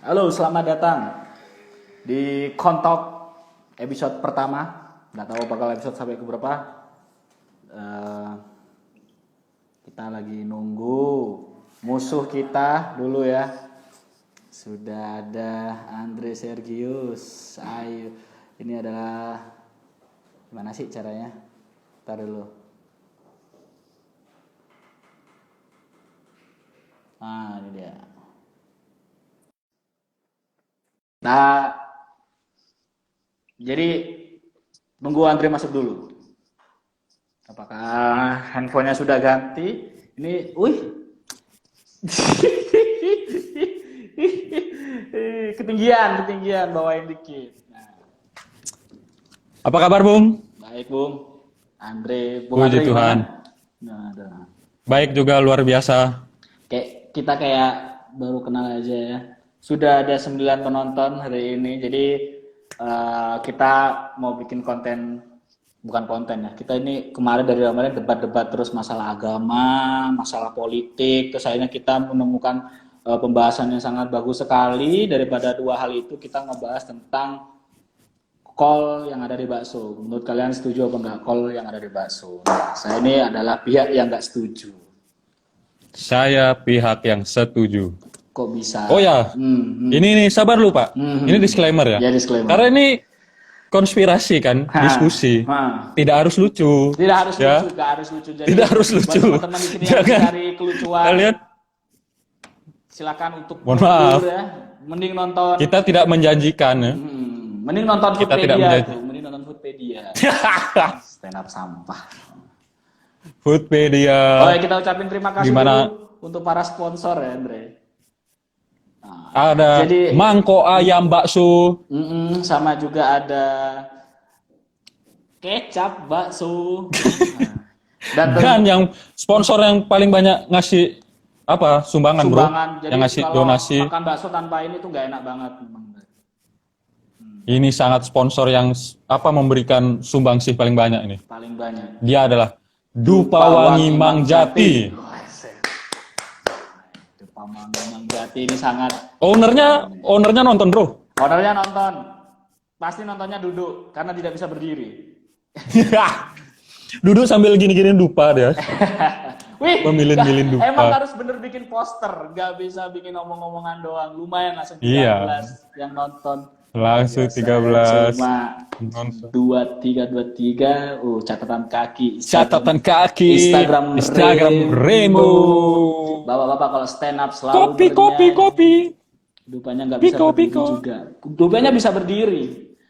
Halo, selamat datang di Kontok episode pertama. Nggak tahu bakal episode sampai ke berapa. Eh, kita lagi nunggu musuh kita dulu ya. Sudah ada Andre Sergius. Ayo, ini adalah gimana sih caranya? Ntar dulu. Nah, ini dia. Nah, jadi nunggu Andre masuk dulu. Apakah handphonenya sudah ganti? Ini, ketinggian, bawain dikit. Nah, Apa kabar, Bung? baik, Bung. Andre, Puji Andre Tuhan. gimana? Nah, ada. Baik juga, luar biasa. Kita kayak baru kenal aja ya. Sudah ada 9 penonton hari ini. Jadi kita mau bikin konten, bukan konten ya. Kita ini dari kemarin debat-debat terus masalah agama, masalah politik. Terus akhirnya kita menemukan pembahasan yang sangat bagus sekali. Daripada dua hal itu kita ngebahas tentang kol yang ada di bakso. Menurut kalian setuju apa enggak kol yang ada di bakso? Nah, saya ini adalah pihak yang enggak setuju. Saya pihak yang setuju. Kok bisa? Oh ya, ini nih, sabar lu, Pak. Ini disclaimer ya. Ya, disclaimer. Karena ini konspirasi kan, diskusi. Tidak harus lucu. Tidak harus ya. lucu, tidak harus lucu. Jadi, Tidak harus lucu. buat teman-teman di sini yang cari kelucuan, Kalian, silakan untuk mohon maaf. ya. Mending nonton. Kita tidak menjanjikan ya. Mending nonton Kita tidak Foodpedia menjanji. tuh. Mending nonton Foodpedia. Stand up sampah. Foodpedia. Oh ya, kita ucapin terima kasih Gimana? dulu untuk para sponsor ya, Andre. Ada Jadi- mangkok ayam bakso. Sama juga ada kecap bakso. Dan yang sponsor yang paling banyak ngasih apa sumbangan, bro, sumbangan. Jadi yang ngasih kalau donasi. makan bakso tanpa ini tuh nggak enak banget memang. Ini sangat sponsor yang memberikan sumbangsih paling banyak ini. Paling banyak. Dia adalah Dupa Wangi Mang Jati. Dupa Wangi Mang Jati ini sangat. Ownernya nonton, bro. Ownernya nonton. Pasti nontonnya duduk karena tidak bisa berdiri. Duduk sambil gini-gini dupa dia. Wih, Memilin-milin dupa. emang harus bener bikin poster, nggak bisa bikin omong-omongan doang. Lumayan langsung 13 Iya. yang nonton. Langsung Biasa, 13 Cuma nonton. 23, catatan kaki. Catatan kaki. Instagram Remo. Bapak-bapak kalau stand up selalu Kopi. Dupanya nggak bisa Piko, berdiri piko. juga. Dupanya bisa berdiri,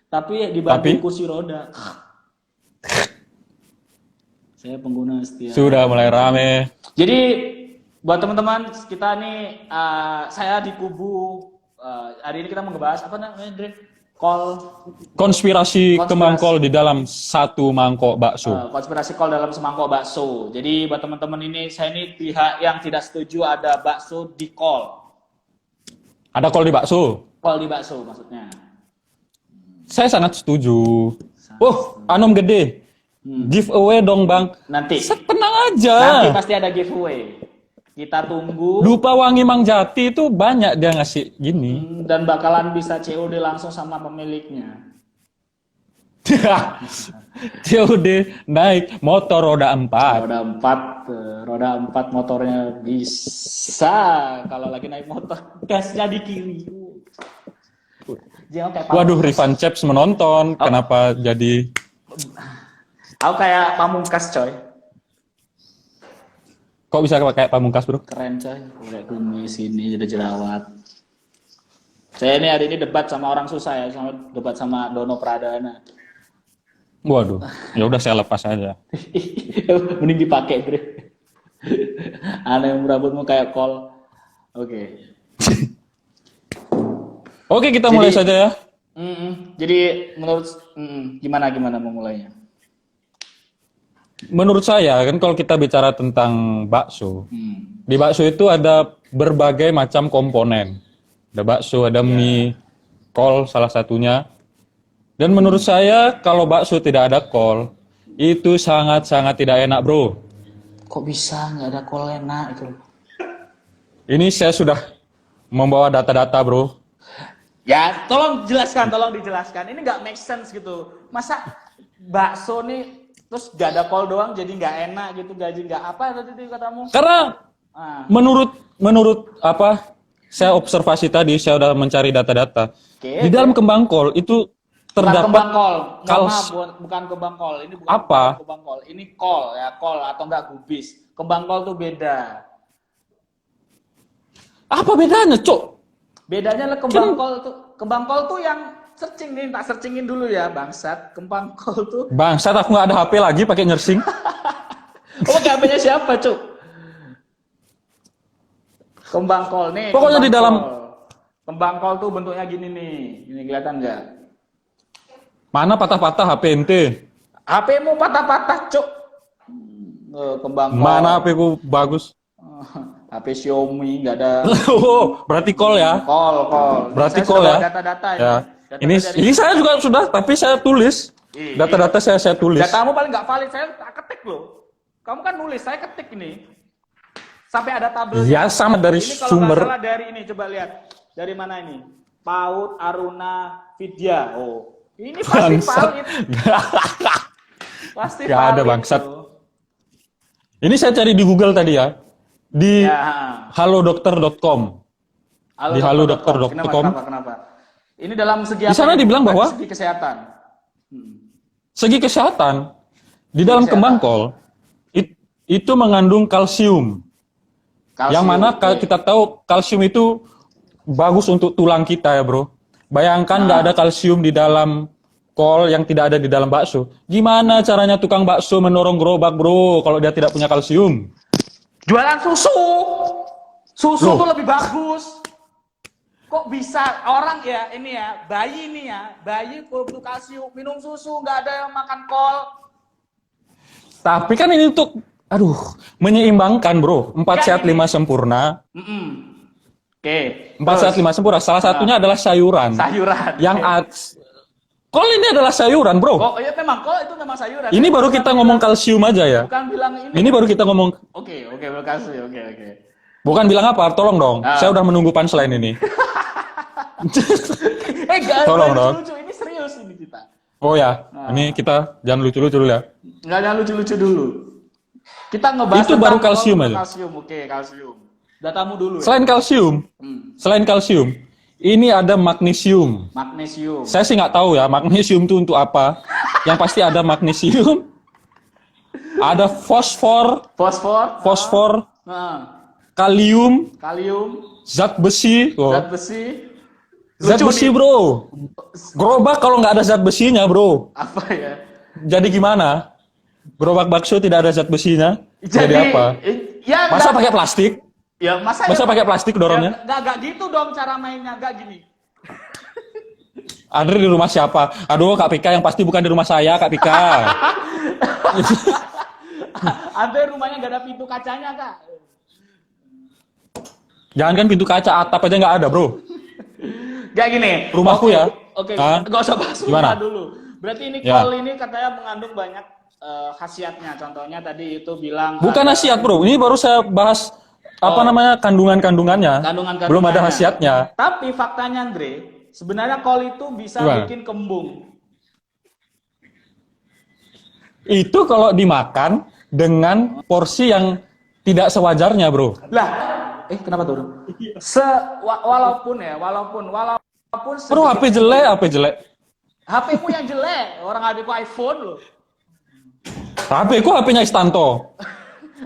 tapi dibanting Tapi? kursi roda. Saya pengguna setia. Sudah mulai rame. Jadi buat teman-teman kita nih, saya di kubu hari ini kita mau ngebahas apa namanya, Dre? Konspirasi kembang kol di dalam satu mangkok bakso. Konspirasi kol dalam semangkok bakso. Jadi buat teman-teman ini, saya ini pihak yang tidak setuju ada bakso di kol. Ada kol di bakso. Kol di bakso maksudnya. Saya sangat setuju. Anom gede. Giveaway dong, Bang. Nanti Tenang aja. Nanti pasti ada giveaway. Kita tunggu Dupa Wangi Mang Jati itu banyak dia ngasih gini. dan bakalan bisa COD langsung sama pemiliknya. COD naik motor roda 4. Roda 4 motornya bisa kalau lagi naik motor gasnya di kiri. Jangan kayak Waduh, Pamungkas. Rifan Chaps menonton. Kenapa jadi Aku kayak Pamungkas, coy. kok bisa kayak Pamungkas, bro? Keren, coy. Udah kumis ini ada jerawat. Saya ini hari ini debat sama orang susah ya, debat sama Dono Pradana. Waduh, ya udah saya lepas aja. Mending dipakai, Bre. Aneh, rambutmu kayak kol. Oke. Oke, kita mulai saja ya. Jadi menurut gimana memulainya? Menurut saya kan kalau kita bicara tentang bakso, di bakso itu ada berbagai macam komponen. Ada bakso, ada mie, kol salah satunya. Dan menurut saya kalau bakso tidak ada kol, itu sangat-sangat tidak enak, bro. Kok bisa nggak ada kol enak itu? Ini saya sudah membawa data-data, bro. Ya, tolong dijelaskan. Ini nggak make sense gitu. Masa bakso nih terus gak ada kol doang jadi nggak enak gitu, gaji nggak apa tadi itu katamu? Karena menurut apa saya observasi tadi, saya udah mencari data-data. Oke, Di dalam kembang kol itu bukan terdapat kembang kol. kals- Bukan kembang kol. Ini bukan Apa? kembang kol. Ini kol ya, kol atau enggak gubis. Kembang kol tuh beda. Apa bedanya, Cok? Bedanya lah kembang kol tuh yang searching nih, tak searchingin dulu ya, bangsat. Kembang kol tuh. Bangsat, aku nggak ada HP lagi pakai nyersing. Oh, HP-nya siapa, Cuk? Kembang kol nih. Pokoknya di dalam kembang kol tuh bentuknya gini nih. Ini kelihatan nggak? Mana patah-patah HP ente? HP-mu patah-patah, Cuk. Kembang kol. Mana HP ku bagus? HP Xiaomi nggak ada. Oh, berarti call ya? Call. Berarti Saya call sudah ya? bawa data-data Ya. Data Ini saya juga sudah, tapi saya tulis. Data-data saya tulis. Datamu paling nggak valid, saya tak ketik loh. Kamu kan nulis, saya ketik ini. Sampai ada tabel. Ya, sama dari ini kalau sumber. nggak salah dari ini, coba lihat. Dari mana ini? PAUD Aruna Vidya. Oh, ini pasti valid. Pasti Nggak ada, valid, bangsat. loh. Ini saya cari di Google tadi ya. Di Ya. halodokter.com. Di halodokter.com. Kenapa? Ini dalam segi Di sana dibilang bahwa segi kesehatan. segi kesehatan di dalam kembang kol itu mengandung kalsium. Yang mana kita tahu kalsium itu bagus untuk tulang kita ya, Bro. Bayangkan nggak ada kalsium di dalam kol yang tidak ada di dalam bakso. Gimana caranya tukang bakso mendorong gerobak, Bro, kalau dia tidak punya kalsium? Jualan susu. Susu Loh. tuh lebih bagus. Kok bisa orang ya, ini ya, bayi nih ya, bayi butuh kalsium, minum susu, nggak ada yang makan kol. Tapi kan ini untuk, menyeimbangkan, Bro. 4 sehat 5 sempurna. Oke. 4 sehat 5 sempurna. Salah satunya adalah sayuran. Sayuran. Kol ini adalah sayuran, Bro. Oh iya memang kol itu memang sayuran. Ini baru kita ngomong kalsium aja ya. Bukan bilang ini. Ini baru kita ngomong. Oke, makasih. Oke. Bukan bilang apa, tolong dong. Saya udah menunggu punchline ini. Tolong dong. Lucu, ini serius ini kita. Oh ya, ini kita jangan lucu-lucu dulu ya. Jangan lucu-lucu dulu. Kita ngebahas Itu baru kalsium aja. Kalsium, oke, kalsium. Datamu dulu ya. Selain kalsium, ini ada magnesium. Magnesium. Saya sih nggak tahu ya, magnesium itu untuk apa. Yang pasti ada magnesium, ada fosfor, kalium, zat besi. Zat besi, Bro. Gerobak kalau nggak ada zat besinya, Bro. Apa ya? Jadi gimana? Gerobak bakso tidak ada zat besinya? Jadi apa? Ya, Masa pakai plastik? Ya, masa pakai plastik dorongnya? Ya, nggak gitu dong cara mainnya, nggak gini. Andre di rumah siapa? Aduh, Kak Pika, yang pasti bukan di rumah saya, Kak Pika. Andre rumahnya nggak ada pintu kacanya, Kak. Jangan kan pintu kaca, atap aja nggak ada, Bro. Gak gini. Rumahku ya. Oke, Hah? nggak usah bahas rumah dulu. Berarti ini Ya. kol ini katanya mengandung banyak khasiatnya. Contohnya tadi itu bilang Bukan khasiat, Bro. Ini baru saya bahas kandungan-kandungannya. Kandungan-kandungannya. Belum ada khasiatnya. Tapi faktanya, Andre, sebenarnya kol itu bisa Gimana? bikin kembung. Itu kalau dimakan dengan porsi yang tidak sewajarnya, Bro. Lah, kenapa turun? Walaupun Bro, HP jelek. HP-mu yang jelek, orang HP-ku iPhone loh. HP ku HP-nya Istanto.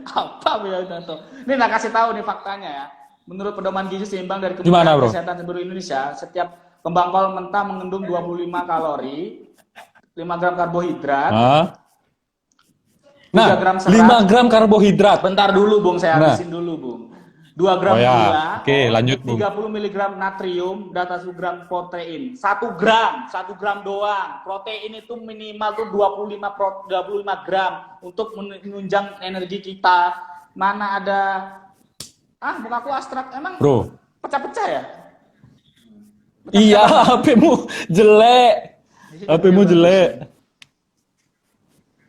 Apa ya Tanto? Ini nak kasih tahu nih faktanya ya. Menurut pedoman gizi seimbang dari Gimana, Kementerian Bro? Kesehatan seluruh Indonesia, setiap kembang kol mentah mengandung 25 kalori, 5 gram karbohidrat, Hah? Nah, 3 gram serat. 5 gram karbohidrat. Bentar dulu, Bung, saya Nah. habisin dulu, Bung. 2 gram Oh ya, gula, oke, lanjut, Bung. 30 mg natrium, dan 1 gram protein. 1 gram doang. Protein itu minimal tuh 25 gram untuk menunjang energi kita. Mana ada mukaku abstrak. Emang Bro. pecah-pecah ya? Iya, HP-mu jelek. HP-mu jelek.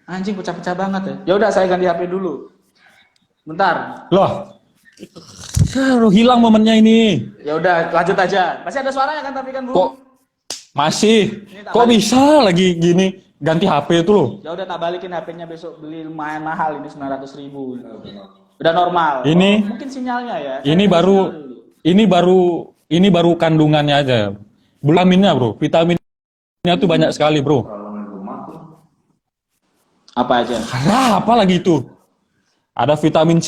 Anjing pecah-pecah banget ya. Ya udah saya ganti HP dulu. Bentar. Loh, Aduh, hilang momennya ini. Ya udah, lanjut aja. Masih ada suaranya kan tapi kan, Bung? Kok masih? Ini tak Kok balik. bisa lagi gini ganti HP itu loh? Ya udah tak balikin HP-nya besok, beli lumayan mahal ini 900.000. Udah normal. Ini- Oh, mungkin sinyalnya ya. Ini Saya baru sinyal dulu. ini baru kandungannya aja. Vitaminnya, Bro. Vitaminnya tuh banyak sekali, Bro. Apa aja? Nah, apa lagi itu? Ada vitamin C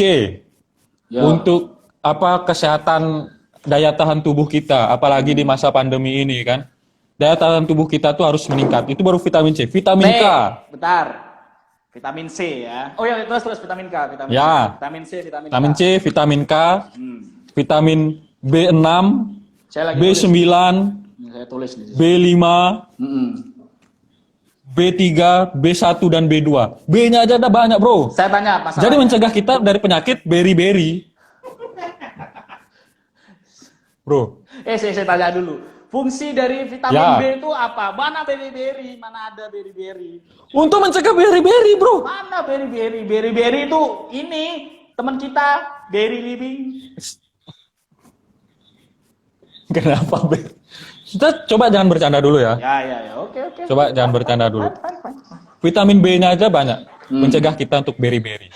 Yo. untuk apa kesehatan daya tahan tubuh kita, apalagi di masa pandemi ini kan. Daya tahan tubuh kita tuh harus meningkat. Itu baru vitamin C. Vitamin C. K. Bentar. Vitamin C ya. Oh ya, terus vitamin K, vitamin Ya. K. Vitamin C, vitamin Vitamin K. C, vitamin K, Hmm. vitamin B6, Saya lagi B9, tulis. Saya tulis nih. B5, Mm-mm. B3, B1 dan B2. B-nya aja ada banyak, Bro. Saya tanya masalah. Jadi mencegah kita dari penyakit beri-beri. Bro, saya tanya dulu. Fungsi dari vitamin Ya. B itu apa? Mana beri-beri? Mana ada beri-beri? untuk mencegah beri-beri, Bro. Mana beri-beri? Beri-beri itu ini teman kita, Berry Living. Kenapa, Ber? Kita coba jangan bercanda dulu ya. Ya. Oke. Coba jangan bercanda dulu. Fine. Vitamin B-nya aja banyak. Mencegah kita untuk beri-beri.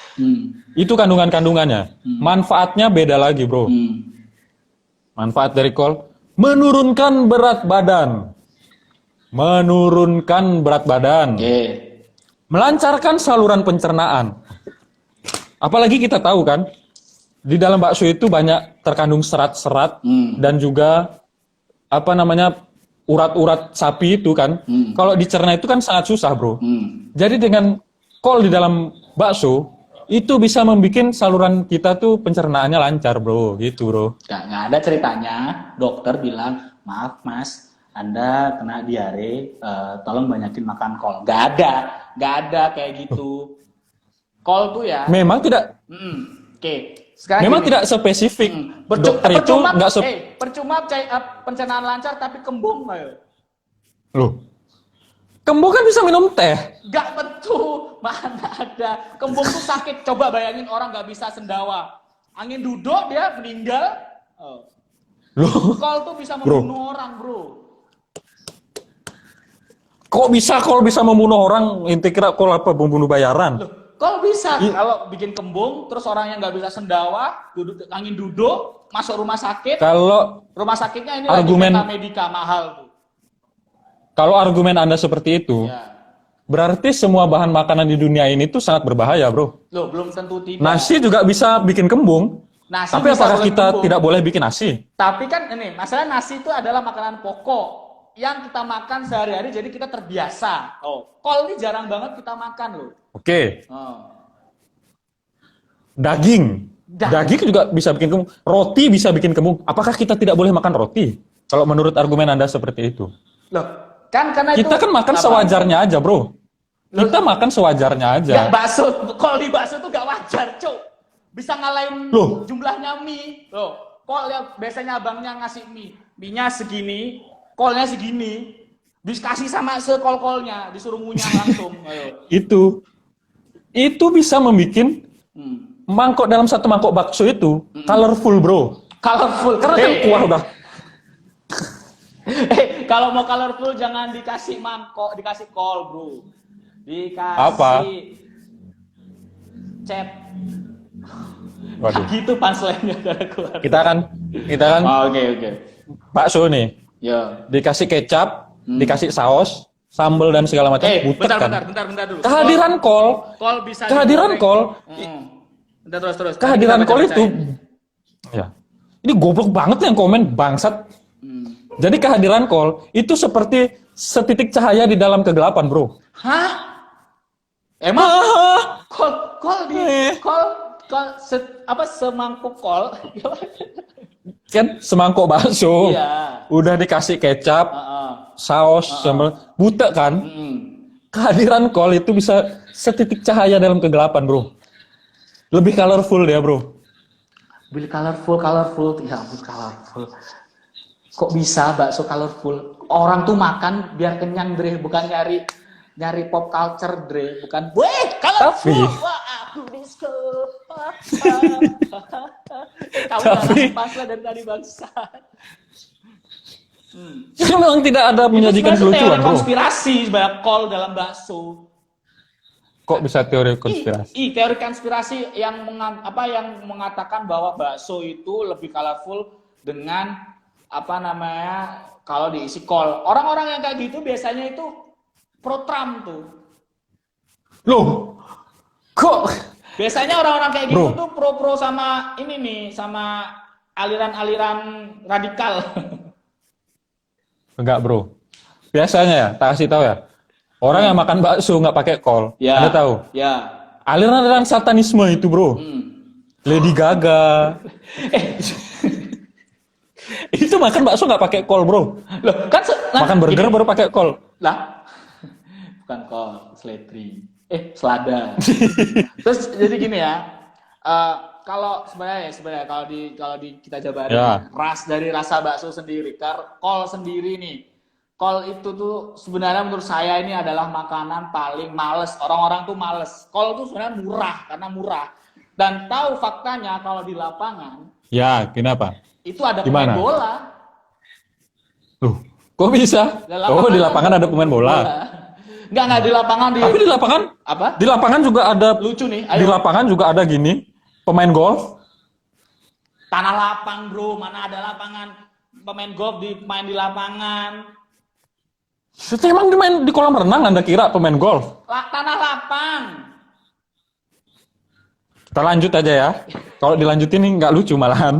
Itu kandungan-kandungannya. Manfaatnya beda lagi, Bro. Manfaat dari kol, menurunkan berat badan. Menurunkan berat badan. Oke. Melancarkan saluran pencernaan. Apalagi kita tahu kan, di dalam bakso itu banyak terkandung serat-serat dan juga apa namanya urat-urat sapi itu kan. Kalau dicerna itu kan sangat susah, Bro. Jadi dengan kol di dalam bakso itu bisa membuat saluran kita tuh pencernaannya lancar, Bro. Gitu, Bro. Nggak ada ceritanya. Dokter bilang, maaf Mas, Anda kena diare, tolong banyakin makan kol. Nggak ada kayak gitu. Kol tuh ya. Memang tidak Oke. Sekarang memang gini. tidak spesifik. Percu- Dokter itu percuma, nggak percuma pencernaan lancar tapi kembung ayo. Loh. Kembung kan bisa minum teh. Nggak betul, mana ada. Kembung tuh sakit. Coba bayangin orang nggak bisa sendawa. Angin duduk dia meninggal. Oh. Loh. Kol tuh bisa Bro. membunuh orang, bro. Kok bisa kol bisa membunuh orang? Inti kira kol apa membunuh bayaran? Loh, kol bisa kalau bikin kembung, terus orang yang nggak bisa sendawa, angin duduk, masuk rumah sakit. Kalau Rumah sakitnya ini Argumen- lagi medika mahal tuh. kalau argumen Anda seperti itu, Ya. berarti semua bahan makanan di dunia ini tuh sangat berbahaya, Bro. Loh, belum tentu tidak. Nasi juga bisa bikin kembung. Nasi Tapi bisa apakah bikin kita kembung. tidak boleh bikin nasi? Tapi kan ini, masalah nasi itu adalah makanan pokok yang kita makan sehari-hari, jadi kita terbiasa. Oh, kol ini jarang banget kita makan loh. Oke, Oh. daging. Daging juga bisa bikin kembung. Roti bisa bikin kembung. Apakah kita tidak boleh makan roti? Kalau menurut argumen Anda seperti itu. Loh, kan karena Kita itu kan makan apa? sewajarnya aja, Bro. Kita makan sewajarnya aja. Nggak, bakso, kol di bakso tuh gak wajar, Cuk. Bisa ngalahin Loh. jumlahnya mie. Loh, kol yang biasanya abangnya ngasih mie. Mie-nya segini, kolnya segini. Bisa kasih sama sekol-kolnya, disuruh ngunyah langsung. Ayo. Itu bisa membuat mangkok dalam satu mangkok bakso itu colorful, Bro. Colorful. Karena kan kuah udah. Kalau mau colorful jangan dikasih mangkok, dikasih kol, bro. Dikasih Apa? cat. Waduh. Gitu punchline-nya dari keluar. Kita kan Oke. bakso nih, Ya. dikasih kecap, dikasih saus, sambal dan segala macam, butek kan. Bentar dulu. Kehadiran kol, Kol bisa kehadiran digoreng. kol, Bentar, terus. kehadiran Kita kol itu, baca-bacain. ya, ini goblok banget yang komen bangsat. Jadi kehadiran kol itu seperti setitik cahaya di dalam kegelapan, Bro. Hah? Emang Ah, kol semangkuk kol? kan semangkok bakso, Iya. udah dikasih kecap, Heeh. saus, sambal, butek kan. Kehadiran kol itu bisa setitik cahaya dalam kegelapan, Bro. Lebih colorful dia, Bro. Beli colorful. Ya ampun, colorful. Kok bisa bakso colorful? Orang tuh makan biar kenyang, Dre, bukan nyari pop culture, Dre, bukan. Weh, colorful. Tapi- Wah, aku disco. Kamu nggak pas lah dari tadi bangsa. Memang tidak ada menyajikan Itu kelucuan, teori bro. konspirasi banyak kol dalam bakso. Kok bisa teori konspirasi? Teori konspirasi yang mengatakan bahwa bakso itu lebih colorful dengan kalau diisi kol. Orang-orang yang kayak gitu biasanya itu pro Trump tuh. Loh, kok? Biasanya orang-orang kayak gitu Bro. tuh pro sama ini nih, sama aliran-aliran radikal. Enggak, bro. Biasanya ya, tak kasih tahu ya. Orang yang makan bakso nggak pakai kol. Ya. Anda tahu? Ya. Aliran satanisme itu, bro. Lady Gaga. Itu makan bakso nggak pakai kol, bro. Loh, kan Makan burger baru pakai kol. Lah. Bukan kol, seledri. Selada. Terus jadi gini ya. Kalau sebenarnya kalau di kita jabarin Ya. dari rasa bakso sendiri, kol sendiri nih. Kol itu tuh sebenarnya menurut saya ini adalah makanan paling males. Orang-orang tuh males. Kol tuh sebenarnya murah karena murah. Dan tahu faktanya kalau di lapangan Ya, kenapa? itu ada Gimana? pemain bola. Loh, kok bisa? Di lapangan ada pemain bola. Enggak di lapangan Tapi di lapangan apa? Di lapangan juga ada Lucu nih. Di lapangan juga ada gini, pemain golf. Tanah lapang, bro. Mana ada lapangan pemain golf main di lapangan. Itu emang dimain di kolam renang, Anda kira pemain golf? Tanah lapang. Kita lanjut aja ya. Kalau dilanjutin ini nggak lucu malahan.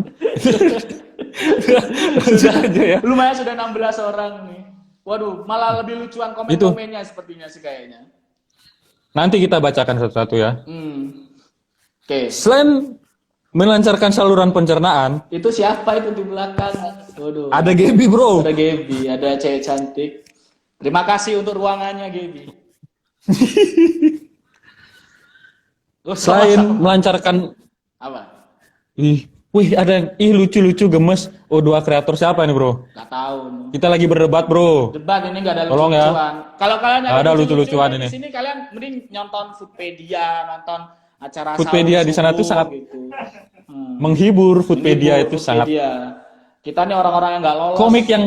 Lanjut aja ya. Lumayan sudah 16 orang nih. Waduh, malah lebih lucuan komen-komennya sepertinya sih kayaknya. Nanti kita bacakan satu-satu ya. Oke. Selain melancarkan saluran pencernaan, Itu siapa itu di belakang? Waduh. ada Gaby, bro. Ada Gaby, ada cewek cantik. Terima kasih untuk ruangannya, Gaby. Selain melancarkan apa? ada yang lucu-lucu gemes. Dua kreator siapa nih, bro? Gak tahu nih. Kita lagi berdebat, bro. Debat ini gak ada Tolong ya. lucu-lucuan. Kalau kalian Nggak ada lucu-lucuan ini. di sini kalian mending nonton Foodpedia, nonton acara Foodpedia sahur di sana tuh subuh sangat gitu. menghibur. Foodpedia itu sangat Kita nih orang-orang yang nggak lolos. komik yang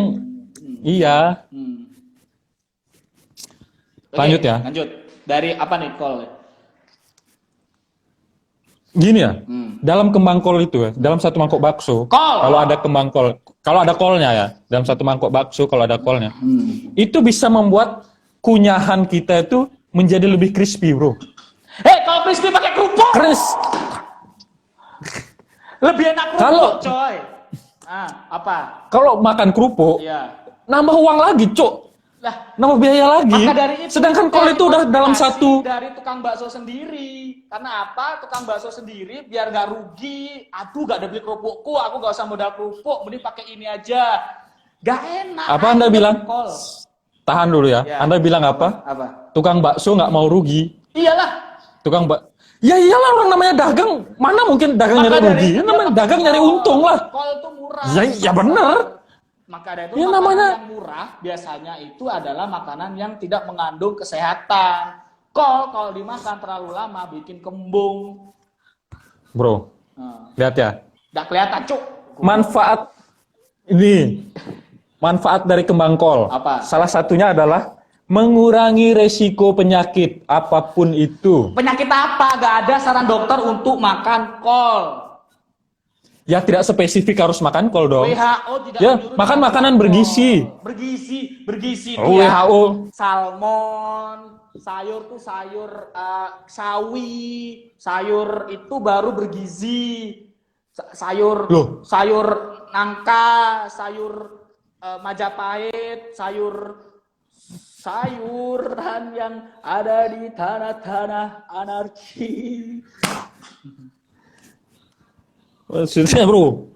iya. Oke, Lanjut ya. Lanjut. Dari apa nih kol? Gini ya. Dalam kembang kol itu ya, dalam satu mangkok bakso, Kol. kalau ada kembang kol, kalau ada kolnya ya, dalam satu mangkok bakso kalau ada kolnya, itu bisa membuat kunyahan kita itu menjadi lebih crispy, bro. Kalau crispy pakai kerupuk. Lebih enak kerupuk, coy. Apa? Kalau makan kerupuk, Iya. nambah uang lagi, cok. Lah, Nambah biaya lagi. maka dari itu Sedangkan kol itu udah dalam satu. dari tukang bakso sendiri. Karena apa? Tukang bakso sendiri biar nggak rugi. Aduh, gak ada beli kerupukku. Aku gak usah modal kerupuk. Mending pakai ini aja. Gak enak. Apa Anda bilang? Kol. Tahan dulu ya. Ya. Anda bilang apa? Apa? Tukang bakso nggak mau rugi. Iyalah. Ya iyalah, orang namanya dagang. Mana mungkin dagang nyari rugi? Namanya dagang nyari untung lah. Kol itu murah. Ya bener. Maka dari itu Ya, makanan namanya yang murah biasanya itu adalah makanan yang tidak mengandung kesehatan. Kol kalau dimakan terlalu lama bikin kembung. Bro, lihat ya. Nggak kelihatan, cuk. Manfaat dari kembang kol. Apa? Salah satunya adalah mengurangi resiko penyakit apapun itu. Penyakit apa? Gak ada saran dokter untuk makan kol. Ya tidak spesifik harus makan kol dong. WHO tidak Ya, menyuruh makan makan makanan kol. bergizi. Bergizi Oh, itu ya. WHO. Salmon, sayur tuh sayur sawi, sayur itu baru bergizi. Sayur Loh. sayur nangka, sayur Majapahit, sayuran yang ada di tanah-tanah anarki. Maksudnya, bro.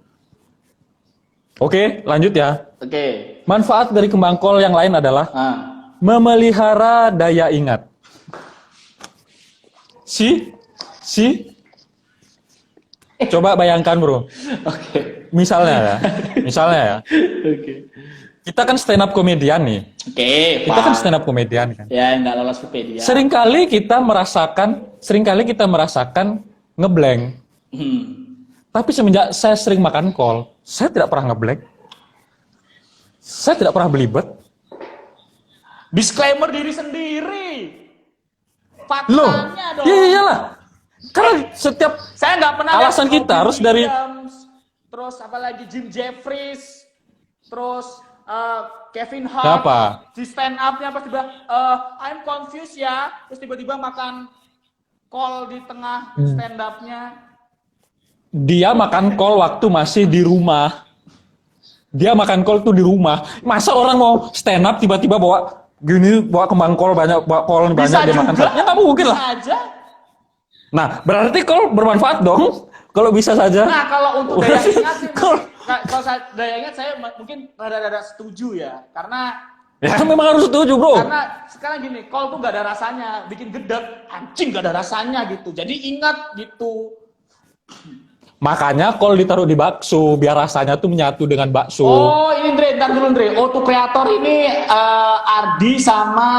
Oke, lanjut ya. Oke. Manfaat dari kembang kol yang lain adalah memelihara daya ingat. Coba bayangkan, bro. Oke. Misalnya ya. Oke. Kita kan stand up komedian nih. Oke, Kita kan stand up komedian kan. Ya, nggak lolos Wikipedia. Seringkali kita merasakan ngeblank. Tapi semenjak saya sering makan kol, saya tidak pernah ngeblank. Saya tidak pernah belibet. Disclaimer diri sendiri. Loh, Faktanya dong. iya iyalah. Karena setiap Saya nggak pernah alasan lihat kita Robin harus dari Williams, terus apalagi Jim Jeffries, terus Kevin Hart, siapa? di stand up-nya pas tiba I'm confused ya, terus tiba-tiba makan kol di tengah stand up-nya. Dia makan kol waktu masih di rumah. Dia makan kol tuh di rumah. Masa orang mau stand up tiba-tiba bawa gini, bawa kembang kol banyak, bawa kol banyak Bisa dia juga, makan. Ya nggak mungkin lah. bisa aja. Nah, berarti kol bermanfaat dong. Kalau bisa saja. Nah, kalau untuk daya ingat sih, Kol. kalau daya ingat saya mungkin rada-rada setuju ya, karena Ya memang harus setuju, bro. karena sekarang gini, kol tuh nggak ada rasanya, bikin gedek, anjing nggak ada rasanya gitu. Jadi ingat gitu. Makanya kol ditaruh di bakso biar rasanya tuh menyatu dengan bakso. Oh, ini Andre, ntar dulu Andre. Oh, tuh kreator ini Ardi sama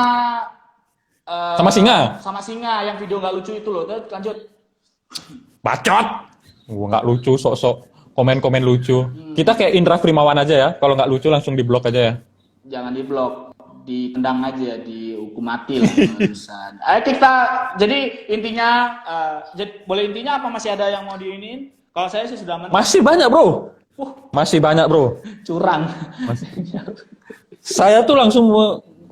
Sama singa. Sama singa yang video nggak lucu itu loh. Terus lanjut. Bacot. Gua nggak lucu, sok-sok komen-komen lucu. Kita kayak Indra Primawan aja ya. Kalau nggak lucu langsung diblok aja ya. Jangan diblok, ditendang aja, dihukum mati lah. Urusan. Ayo kita, jadi intinya, boleh intinya apa masih ada yang mau diinin? Kalau saya sih sudah Masih banyak, bro. Masih banyak, bro. curang. Saya tuh langsung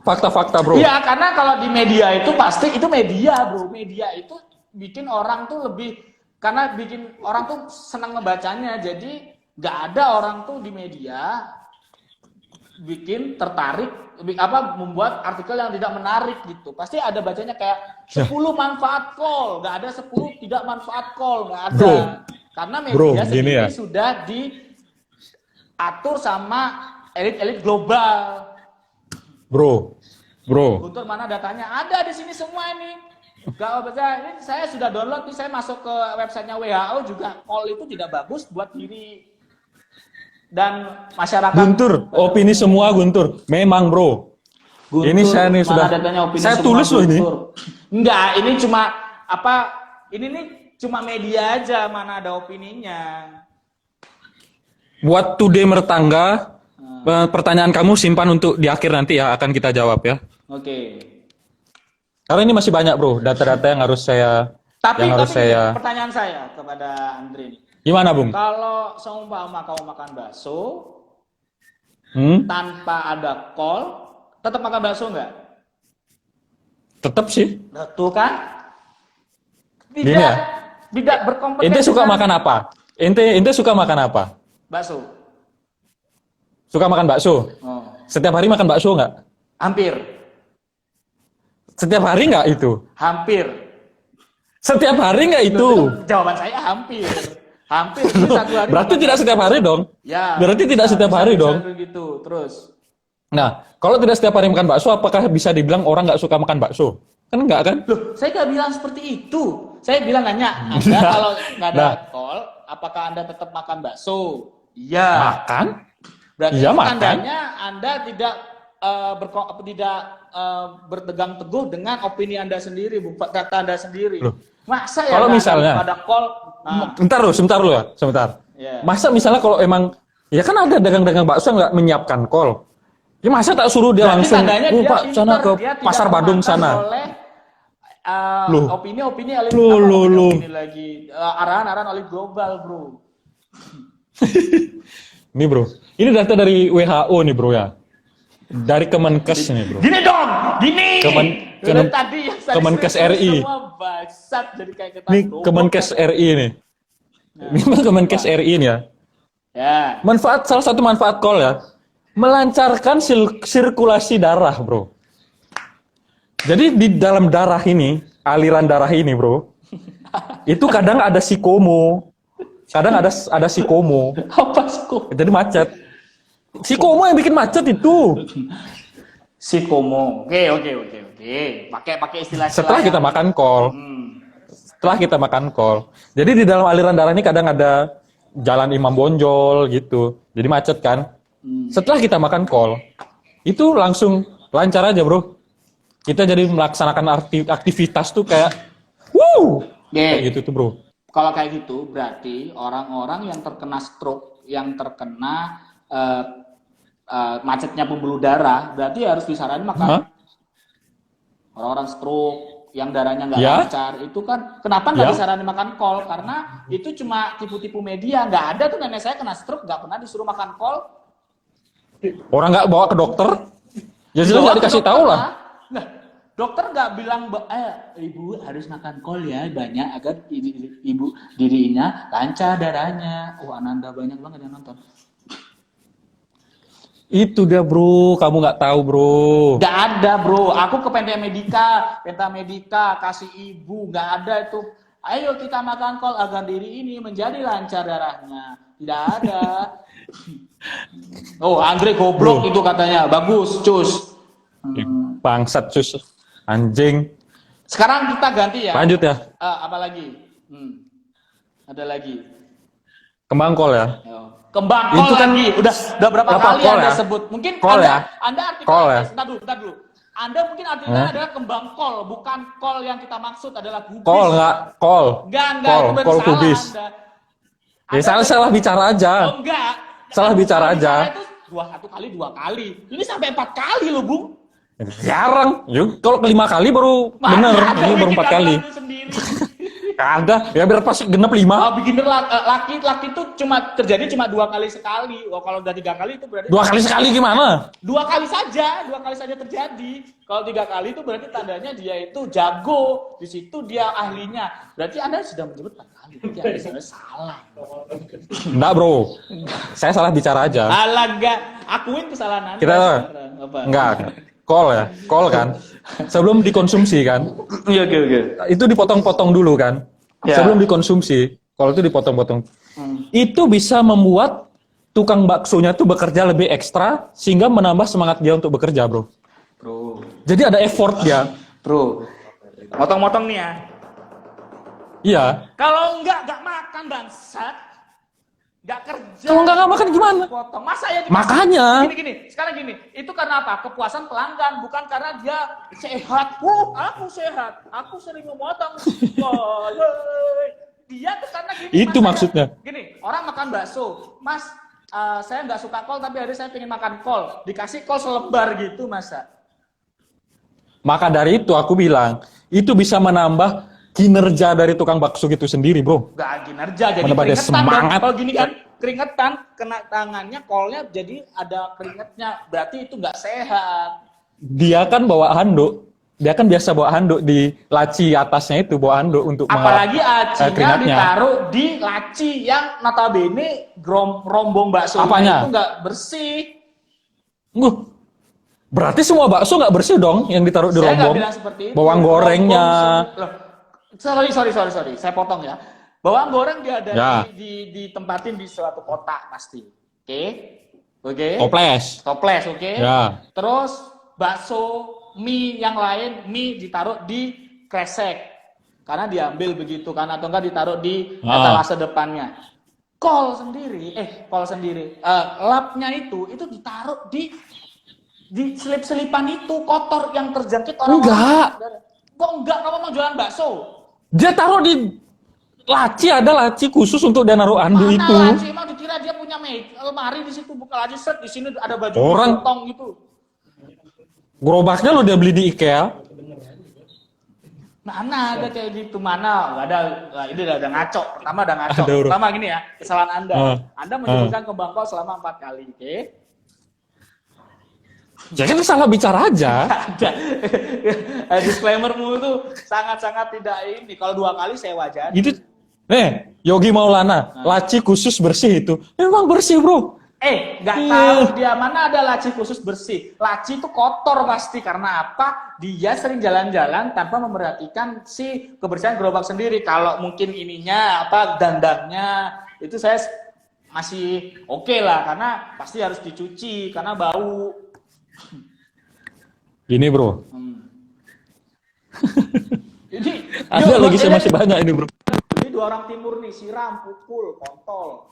fakta-fakta, bro. Iya, karena kalau di media itu pasti itu media, bro. Media itu bikin orang tuh lebih, karena bikin orang tuh senang ngebacanya. Jadi nggak ada orang tuh di media bikin tertarik, membuat artikel yang tidak menarik gitu. Pasti ada bacanya kayak 10 manfaat kol, nggak ada 10 tidak manfaat kol, nggak ada. Bro. Karena Bro, media gini sendiri ya. sudah diatur sama elit-elit global. Bro. Guntur mana datanya? Ada di sini semua ini. Gak bisa, ini saya sudah download nih, saya masuk ke websitenya WHO juga. Kol itu tidak bagus buat diri dan masyarakat. Guntur, opini semua Guntur. Memang, bro. Guntur, Ini saya nih mana sudah. datanya opini Saya semua tulis loh ini. Guntur. Enggak, ini cuma ini nih cuma media aja, mana ada opininya. Buat Today Mertangga, pertanyaan kamu simpan untuk di akhir nanti ya, akan kita jawab ya. Oke. Karena ini masih banyak, bro, data-data yang harus saya Tapi saya. pertanyaan saya kepada Andre. Gimana, Bung? Kalau seumpama kau makan bakso tanpa ada kol, tetap makan bakso nggak? Tetap sih. Betul kan? Gini ya? Tidak berkompeten. Ente suka dengan makan apa? Ente suka makan apa? bakso. Suka makan bakso? Oh. Setiap hari makan bakso nggak? Hampir. Setiap hari nggak itu? Hampir. Setiap hari nggak itu? Jawaban saya hampir. Hampir. Ini satu hari. Berarti makan tidak bakso. setiap hari dong? Ya. Berarti tidak setiap hari dong? Gitu. Terus. Nah, kalau tidak setiap hari makan bakso, apakah bisa dibilang orang nggak suka makan bakso? Kan enggak kan? Loh, saya nggak bilang seperti itu. Saya bilang nanya, Anda kalau nggak ada kol, apakah Anda tetap makan bakso? Iya. Makan? Berarti Iya, makan. tandanya Anda tidak berpegang teguh dengan opini Anda sendiri, kata Anda sendiri. Loh. Masa ya Kalau nggak misalnya- ada kol? Nah, Sebentar lu ya, sebentar. ya. Masa misalnya kalau emang, ya kan ada dagang-dagang bakso nggak menyiapkan kol. Ya masa tak suruh dia Berarti langsung, tandanya oh dia Pak, sana pintar, ke dia tidak Pasar Badung termakan sana. oleh Loh. opini-opini elit, Loh. opini lagi arahan-arahan elit global, bro. Ini bro, ini data dari WHO nih bro ya. Dari Kemenkes nih bro. Gini dong, gini. Dari tadi yang tadi Kemenkes saya tulis RI. Semua bangsat jadi kayak kita. Ini goblok. Kemenkes RI nih. Ini Kemenkes RI nih ya. Ya. Salah satu manfaat kol ya, melancarkan sirkulasi darah bro. Jadi di dalam darah ini, aliran darah ini bro, itu kadang ada sikomo, kadang ada sikomo, Apa sih kok? jadi macet. Sikomo yang bikin macet itu. Sikomo. Oke. Pakai istilah. Setelah kita makan kol, setelah kita makan kol, jadi di dalam aliran darah ini kadang ada jalan Imam Bonjol gitu, jadi macet kan. Setelah kita makan kol, itu langsung lancar aja bro. Kita jadi melaksanakan aktivitas tuh kayak, kayak gitu tuh bro. kalau kayak gitu berarti orang-orang yang terkena stroke, yang terkena macetnya pembuluh darah, berarti harus disaranin makan. Orang-orang stroke yang darahnya nggak lancar itu kan kenapa nggak disaranin makan kol? Karena itu cuma tipu-tipu media. Nggak ada tuh nenek saya kena stroke nggak pernah disuruh makan kol. Orang nggak bawa ke dokter? Ya jelas nggak dikasih tahu lah. Nah, dokter nggak bilang, ibu harus makan kol ya banyak agar ibu dirinya lancar darahnya. Oh, Ananda banyak banget yang nonton. Itu dia bro, kamu nggak tahu bro. Nggak ada bro, aku ke Pentamedica kasih ibu, nggak ada itu. Ayo kita makan kol agar diri ini menjadi lancar darahnya. Tidak ada. Oh, Andre goblok bro. Itu katanya, bagus, cus. Bangsat cus, anjing. Sekarang kita ganti ya. Lanjut ya. Apa lagi? Ada lagi. Kembang kol ya. Kembang kol itu kan lagi. Udah berapa kali Anda sebut? Mungkin kol Anda artikelnya, bentar dulu. Anda mungkin artikelnya adalah kembang kol, bukan kol yang kita maksud adalah kubis. Kol enggak, kol. Enggak, kol kubis. Ya salah bicara aja. Oh enggak. Salah bicara aja. Itu dua kali. Ini sampai 4 kali loh, Bung. Jarang. Yuk, kalau kelima kali baru bener. Ini baru 4 kali. Ada, ya biar pas genep 5. Beginner laki itu terjadi cuma 2 kali sekali. Kalau udah 3 kali itu berarti 2 kali sekali gimana? 2 kali saja terjadi. Kalau 3 kali itu berarti tandanya dia itu jago. Di situ dia ahlinya. Berarti Anda sudah menyebut 4 kali. Berarti Anda salah. Enggak, Bro. Saya salah bicara aja. Alah, enggak. Akuin kesalahan Anda. Kita enggak. Kol kan. Sebelum dikonsumsi kan. Iya, oke. Itu dipotong-potong dulu kan. Ya. Sebelum dikonsumsi, kol itu dipotong-potong. Itu bisa membuat tukang baksonya tuh bekerja lebih ekstra sehingga menambah semangat dia untuk bekerja, Bro. Jadi ada effort dia. Bro. Motong-motong nih ya. Iya. Kalau enggak makan bangsat. Nggak kerja. Kalau nggak makan gimana? Potong. Masa ya? Makanya. Gini. Sekarang gini. Itu karena apa? Kepuasan pelanggan. Bukan karena dia sehat. Aku sehat. Aku sering memotong. Dia tuh karena gini. Itu maksudnya. Gini. Orang makan bakso. Mas, saya nggak suka kol, tapi hari saya pengen makan kol. Dikasih kol selebar gitu, masa? Maka dari itu aku bilang, itu bisa menambah kinerja dari tukang bakso gitu sendiri, Bro. Gak kinerja, jadi keringetan. Semangat. Kalau gini kan, keringetan, kena tangannya, kolnya jadi ada keringetnya. Berarti itu nggak sehat. Dia kan bawa handuk. Dia kan biasa bawa handuk di laci atasnya itu, bawa handuk untuk apalagi acinya ditaruh di laci yang notabene rombong bakso itu nggak bersih. Berarti semua bakso nggak bersih dong yang ditaruh di rombong? Saya nggak bilang seperti itu. Bawang gorengnya. Sorry. Saya potong ya. Bawang goreng dia ada ditempatin di suatu kotak pasti. Oke. Toples, oke. Ya. Terus bakso, mie yang lain, mie ditaruh di kresek. Karena diambil begitu kan, atau enggak ditaruh di etalase depannya. Kol sendiri, lapnya itu ditaruh di selip-selipan itu, kotor yang terjangkit orang. Enggak. Kok enggak, kamu mau jualan bakso? Dia taruh di laci, ada laci khusus untuk dia naruh andu itu. Mana laci? Emang dikira dia punya lemari di situ, buka laci set, di sini ada baju potong gitu. Gerobaknya lo dia beli di IKEA. Mana ada kayak gitu, mana? Enggak ada, ini udah ngaco. Pertama udah ngaco. Pertama gini ya, kesalahan Anda. Anda menyebutkan kembang kol selama 4 kali, oke? Jangan salah bicara aja. Ada. Disclaimermu itu sangat-sangat tidak ini. Kalau 2 kali saya wajar. Itu, Yogi Maulana, laci khusus bersih itu. Memang bersih, Bro. Nggak tahu dia mana ada laci khusus bersih. Laci itu kotor pasti. Karena apa? Dia sering jalan-jalan tanpa memperhatikan si kebersihan gerobak sendiri. Kalau mungkin ininya, dandangnya, itu saya masih oke lah. Karena pasti harus dicuci, karena bau. Gini, Bro. Ini ada lagi saya masih banyak ini, Bro. Ini 2 orang timur nih, siram, pukul, kontol.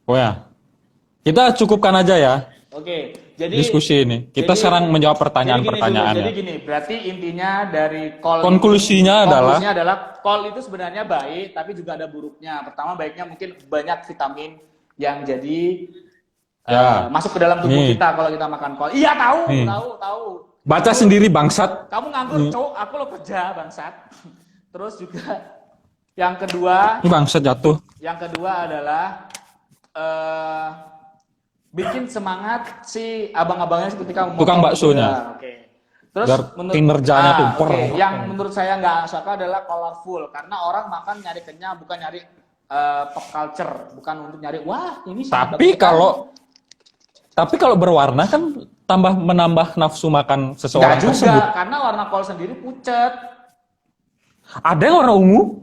Oh ya. Kita cukupkan aja ya. Oke. diskusi ini. Kita sekarang menjawab pertanyaan-pertanyaan Jadi ya. gini, berarti intinya dari call Konklusinya adalah call itu sebenarnya baik, tapi juga ada buruknya. Pertama baiknya mungkin banyak vitamin yang jadi masuk ke dalam tubuh kita kalau kita makan kol. Iya tahu. Baca sendiri bangsat. Kamu nganggur, cowok, aku lo kerja bangsat. Terus juga yang kedua, Ini bangsat jatuh. Yang kedua adalah bikin semangat si abang-abangnya ketika tukang baksonya. Oke. Terus Biar kinerjanya tuh yang menurut saya nggak suka adalah colorful karena orang makan nyari kenyang bukan nyari pop culture, bukan untuk nyari wah ini Tapi kalau berwarna kan menambah nafsu makan seseorang juga, tersebut. karena warna kol sendiri pucat. Ada yang warna ungu?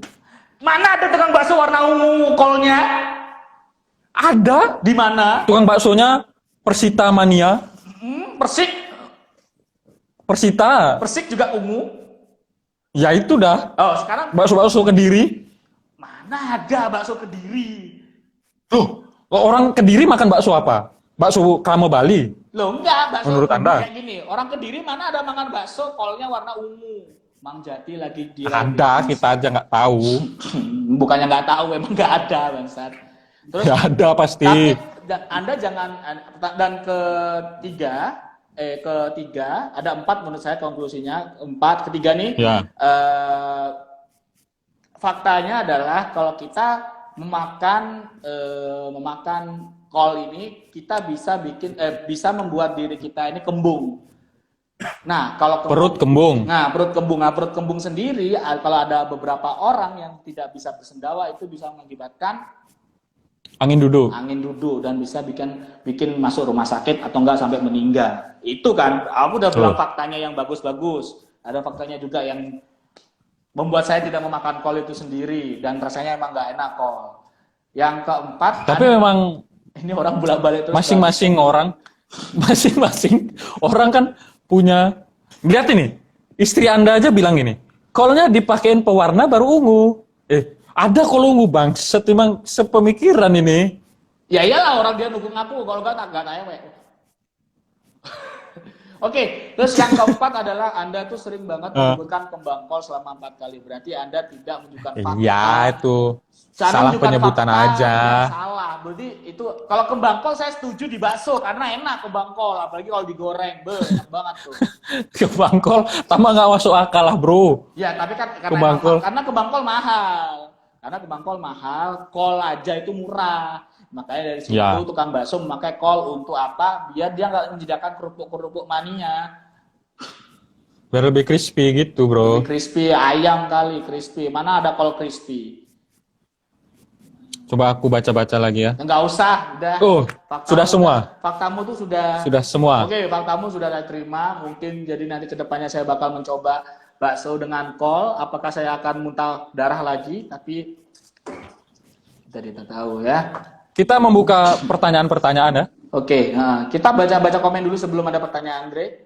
Mana ada tukang bakso warna ungu kolnya? Ada. Di mana? Tukang baksonya Persita Mania. Persik juga ungu. Ya itu dah. Oh, sekarang bakso Kediri. Mana ada bakso Kediri? Loh, orang Kediri makan bakso apa? Bakso Kramo Bali. Loh, enggak, bakso menurut Anda? Kayak gini, orang Kediri mana ada makan bakso kolnya warna ungu. Mang Jati lagi di Ada, kita aja nggak tahu. Bukannya nggak tahu, emang nggak ada, bangsat. Terus ya ada pasti. Tapi Anda jangan, dan ketiga ada 4 menurut saya konklusinya. Ketiga nih ya. Faktanya adalah kalau kita memakan kol ini, kita bisa membuat diri kita ini kembung. Nah, kalau perut kembung. Perut kembung sendiri kalau ada beberapa orang yang tidak bisa bersendawa itu bisa mengakibatkan angin duduk dan bisa bikin masuk rumah sakit atau enggak sampai meninggal. Itu kan, aku udah bilang faktanya yang bagus-bagus. Ada faktanya juga yang membuat saya tidak memakan kol itu sendiri dan rasanya emang nggak enak kol. Yang keempat, tapi memang ini orang bolak-balik terus. Masing-masing orang kan punya. Lihat ini, istri Anda aja bilang gini, kolnya dipakein pewarna baru ungu. Ada kol ungu bangset, emang sepemikiran ini. Ya iyalah, orang dia dukung aku, kalau nggak tanya. Oke, terus yang keempat adalah Anda tuh sering banget menyebutkan kembang kol selama 4 kali. Berarti Anda tidak menunjukkan fakta. Iya, itu salah penyebutan aja. Salah. Berarti itu kalau kembang kol saya setuju di bakso karena enak kembang kol, apalagi kalau digoreng, enak banget tuh. Kembang kol tambah nggak masuk akal lah, bro. Ya, tapi kan karena kembang kol mahal. Karena kembang kol mahal, kol aja itu murah. Makanya dari situ tukang bakso memakai kol untuk apa? Biar dia nggak menyediakan kerupuk-kerupuk mania. Biar lebih crispy gitu, bro. Lebih crispy, ayam kali crispy. Mana ada kol crispy? Coba aku baca-baca lagi ya. Enggak usah, udah. Sudah semua. Faktamu tuh sudah semua. Oke, faktamu sudah saya terima. Mungkin jadi nanti kedepannya saya bakal mencoba bakso dengan kol. Apakah saya akan muntah darah lagi? Tapi kita tidak tahu ya. Kita membuka pertanyaan-pertanyaan ya. Oke, kita baca-baca komen dulu sebelum ada pertanyaan, Andre.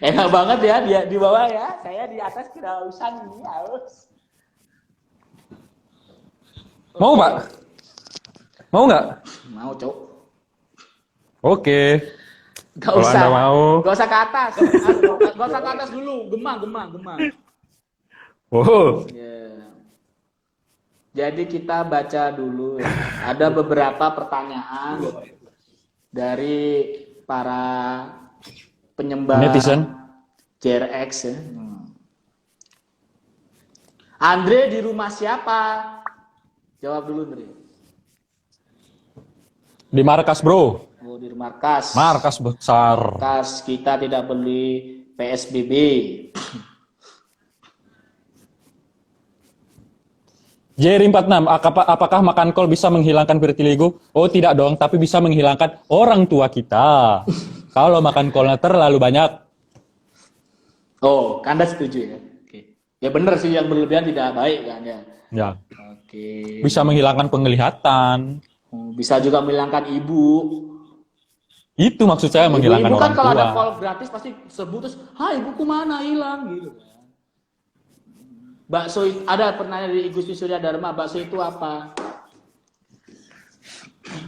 Enak banget ya dia di bawah ya. Saya di atas kehausan ini haus. Mau, Pak? Mau nggak? Mau, Cok. Oke. Gak Kalau usah. Anda mau. Gak usah ke atas. Gak usah ke atas dulu. Gemang. Oh. Yeah. Jadi kita baca dulu ya. Ada beberapa pertanyaan dari para penyembah netizen JRX ya. Andre di rumah siapa? Jawab dulu, Andre. Di markas, bro. Oh, di markas. Markas besar. Markas, kita tidak beli PSBB. JR46, apakah makan kol bisa menghilangkan vitiligo? Oh, tidak dong, tapi bisa menghilangkan orang tua kita. Kalau makan kolnya terlalu banyak. Oh, Anda setuju ya? Oke. Ya benar sih, yang berlebihan tidak baik kan ya. Ya. Oke. Bisa menghilangkan penglihatan. Bisa juga menghilangkan ibu. Itu maksud saya menghilangkan ibu kan orang tua. Kalau ada kol gratis pasti sebut terus, "Hai, ibuku mana hilang?" gitu. Bakso ada pernah dari Igusti Surya Dharma, bakso itu apa?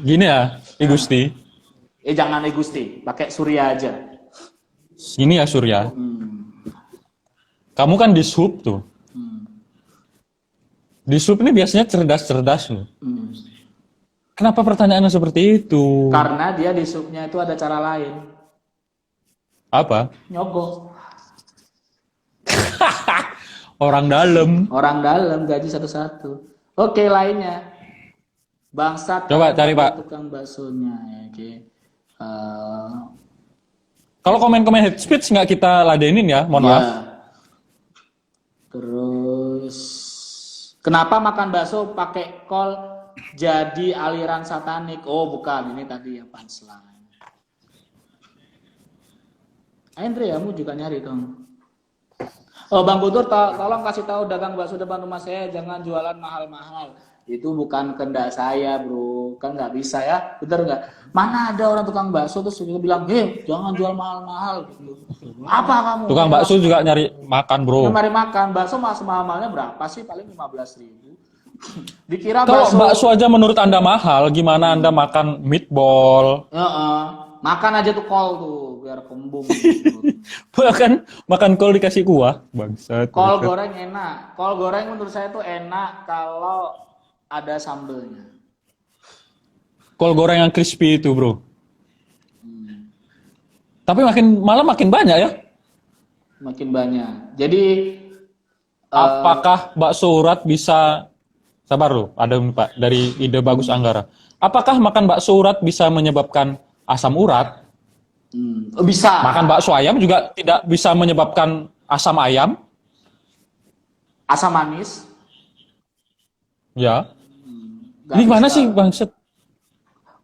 Gini ya, I Gusti. Jangan Gusti, pakai Surya aja. Ini ya Surya. Kamu kan di sub tuh. Di sub ini biasanya cerdas-cerdas loh. Kenapa pertanyaannya seperti itu? Karena dia di subnya itu ada cara lain. Apa? Nyogok. Orang dalam. Orang dalam gaji satu-satu. Oke, lainnya. Bangsat. Coba cari, Pak. Tukang baksonya. Oke. Kalau komen-komen hate speech nggak kita ladenin ya, mohon maaf. Terus, kenapa makan bakso pakai kol jadi aliran satanik? Oh, bukan. Ini tadi yang punchline. Andre, kamu juga nyari dong. Oh, Bang Guntur, tolong kasih tahu dagang bakso depan rumah saya jangan jualan mahal-mahal. Itu bukan kehendak saya, bro. Kan nggak bisa ya, bener nggak? Mana ada orang tukang bakso terus juga bilang, jangan jual mahal-mahal. Gitu. Apa kamu? Tukang bakso juga nyari makan, bro. Nyari makan, bakso mahal-mahalnya berapa sih? Paling 15.000. Dikira Kalau bakso... bakso aja menurut Anda mahal, gimana Anda makan meatball? Makan aja tuh kol tuh, biar kembung. makan kol dikasih kuah, bangsat. Kol goreng enak. Kol goreng menurut saya tuh enak kalau ada sambelnya. Kol goreng yang crispy itu, bro. Tapi malah makin banyak ya. Makin banyak. Jadi apakah bakso urat bisa, sabar loh, ada Pak dari ide bagus Anggara. Apakah makan bakso urat bisa menyebabkan asam urat? Bisa. Makan bakso ayam juga tidak bisa menyebabkan asam ayam? Asam manis? Ya. Ini gimana sih bangset?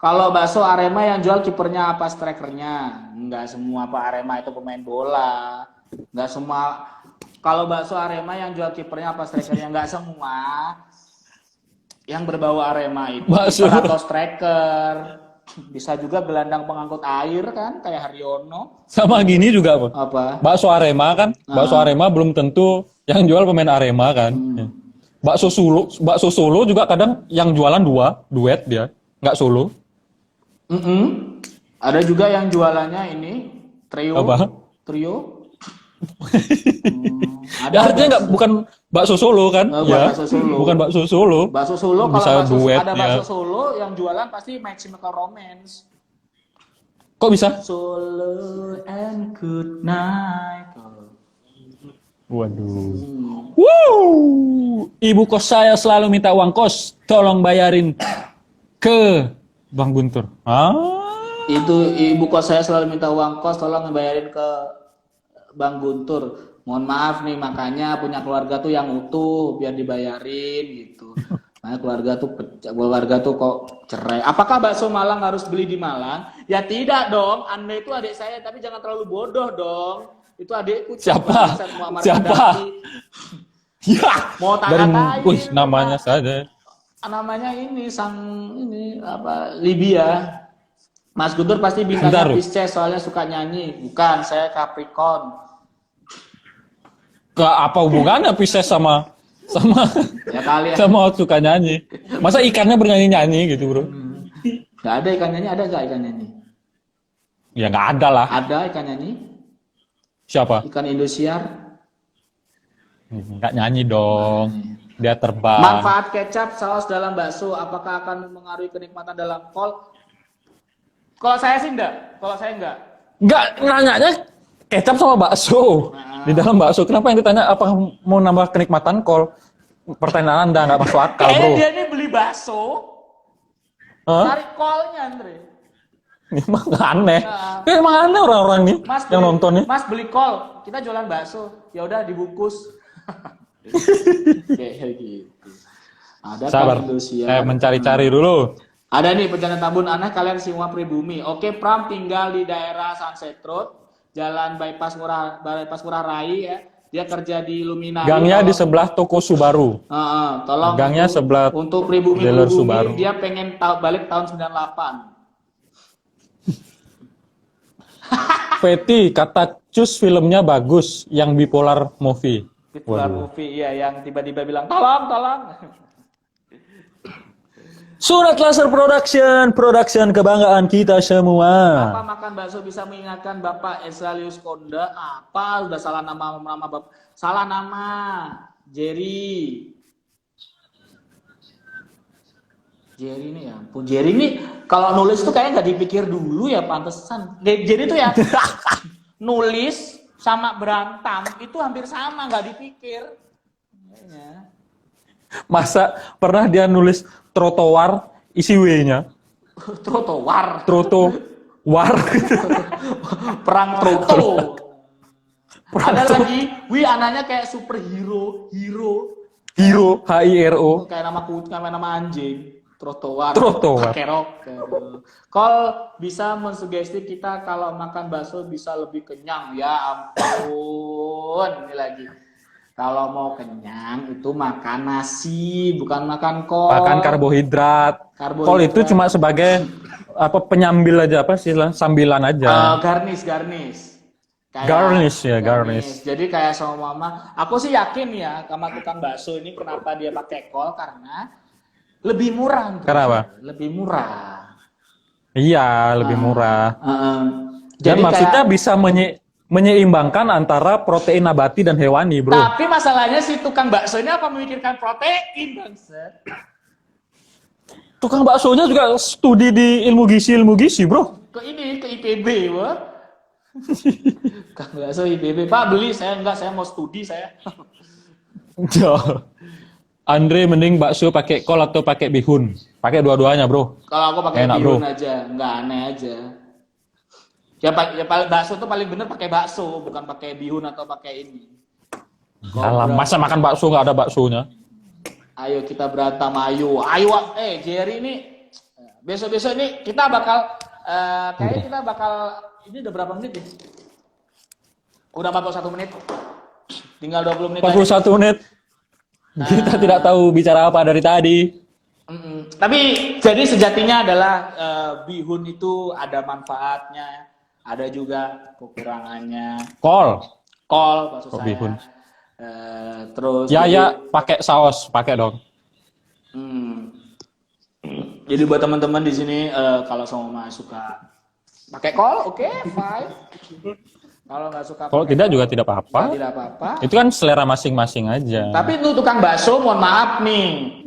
Kalau bakso Arema yang jual kipernya apa strikernya? Enggak semua Pak Arema itu pemain bola. Enggak semua. Kalau bakso Arema yang jual kipernya apa strikernya? Enggak semua. Yang berbau Arema itu bakso atau striker. Bisa juga gelandang pengangkut air kan, kayak Haryono. Sama gini juga apa? Apa? Bakso Arema kan? Bakso Arema belum tentu yang jual pemain Arema kan? Bakso Solo juga kadang yang jualan duet dia, nggak solo. Ada juga yang jualannya ini trio. Apa? Trio. Ya artinya bukan bakso Solo kan? Ya, bakso Solo. Bukan bakso Solo. Bakso Solo bisa kalau duet, ada ya. bakso Solo yang jualan pasti My Chemical Romance. Kok bisa? Solo and good night. Waduh. Ibu kos saya selalu minta uang kos, tolong bayarin ke Bang Guntur. Itu ibu kos saya selalu minta uang kos, tolong bayarin ke Bang Guntur. Mohon maaf nih, makanya punya keluarga tuh yang utuh biar dibayarin gitu. Nah, keluarga tuh kok cerai. Apakah bakso Malang harus beli di Malang? Ya tidak dong. Anda itu adik saya, tapi jangan terlalu bodoh dong. Itu adikku. Siapa? Ya. Mau tanya-tanya. Namanya saja. Namanya ini Libya. Mas Guntur pasti bintangnya Pisces soalnya suka nyanyi. Bukan, saya Capricorn. Apa hubungannya Pisces sama ya kali ya. sama suka nyanyi? Masa ikannya bernyanyi-nyanyi gitu, bro? Gak ada ikan nyanyi, ada gak ikan nyanyi? Ya nggak ada lah. Ada ikan nyanyi? Siapa? Ikan Indosiar. Nggak nyanyi dong. Dia terbang. Manfaat kecap saus dalam bakso, apakah akan mempengaruhi kenikmatan dalam kol? Kalau saya sih enggak. Kalau saya enggak. Enggak, nanyanya kecap sama bakso. Di dalam bakso. Kenapa yang ditanya apakah mau nambah kenikmatan kol? Pertanyaan Anda nggak masuk akal, bro. Dia ini beli bakso. Cari kolnya, Andre. Emang aneh. Emang aneh orang-orang nih yang nonton nih. Mas beli kol, kita jualan bakso. Ya udah dibungkus. Kayak gitu. Ada sabar. Saya mencari-cari dulu. Ada nih pencarian Tambun aneh kalian semua pribumi. Oke, Pram tinggal di daerah Sunset Road, Jalan Bypass Ngurah Rai ya. Dia kerja di Luminari. Gangnya di sebelah toko Subaru. Tolong. Gangnya sebelah untuk pribumi Subaru. Dia pengen balik tahun 98. Feti kata Cus filmnya bagus, yang bipolar movie. Bipolar movie, iya, yang tiba-tiba bilang tolong. Sunat Laser Production kebanggaan kita semua. Apa makan bakso bisa mengingatkan Bapak Esalius Konda? Apa? Udah salah nama Bapak. Salah nama. Jerry ini ya ampun. Jerry ini kalau nulis tuh kayaknya nggak dipikir dulu ya, pantesan. Jerry tuh ya nulis sama berantam itu hampir sama, nggak dipikir. Kayaknya. Masa pernah dia nulis trotoar isi W-nya? Trotoar. Perang troto. Ada lagi, anaknya kayak superhero, hero, HIRO. kayak nama anjing. Trotoar. Trotoar. Pakai rok. Kol bisa mensugesti kita kalau makan bakso bisa lebih kenyang. Ya ampun, ini lagi. Kalau mau kenyang itu makan nasi, bukan makan kol. Makan karbohidrat. Kol itu cuma sebagai apa penyambil aja, apa sih, sambilan aja. Garnish. Garnish. Jadi kayak sama mama, aku sih yakin ya sama tukang bakso ini kenapa dia pakai kol, karena lebih murah. Kenapa? Lebih murah. Iya, lebih murah. Jadi Dan maksudnya bisa menyeimbangkan antara protein nabati dan hewani, bro. Tapi masalahnya si tukang bakso ini apa memikirkan protein, bangsa? Tukang baksonya juga studi di ilmu gizi, bro. Ke IPB, wah. Tukang bakso IPB, Pak beli, saya mau studi saya. Andre mending bakso pakai kol atau pakai bihun? Pakai dua-duanya, bro. Kalau aku pakai enak, bihun bro. aja, nggak aneh aja. Ya bakso tuh paling bener pakai bakso, bukan pakai bihun atau pakai ini. Alah, masa makan bakso nggak ada baksonya? Ayo kita berantem, ayo. Jerry ini besok-besok ini kita bakal ini udah berapa menit nih? Udah 41 menit. Tinggal 20 menit 41 lagi. menit. Kita tidak tahu bicara apa dari tadi. Tapi jadi sejatinya adalah bihun itu ada manfaatnya, ada juga kekurangannya. Kol Maksud saya. bihun. Terus Ya, pakai saus, pakai dong. Jadi buat teman-teman di sini kalau sama suka pakai kol, oke, fine. Kalau nggak suka Kalau tidak juga tidak apa-apa. tidak apa-apa. Itu kan selera masing-masing aja. Tapi itu tukang bakso, mohon maaf nih,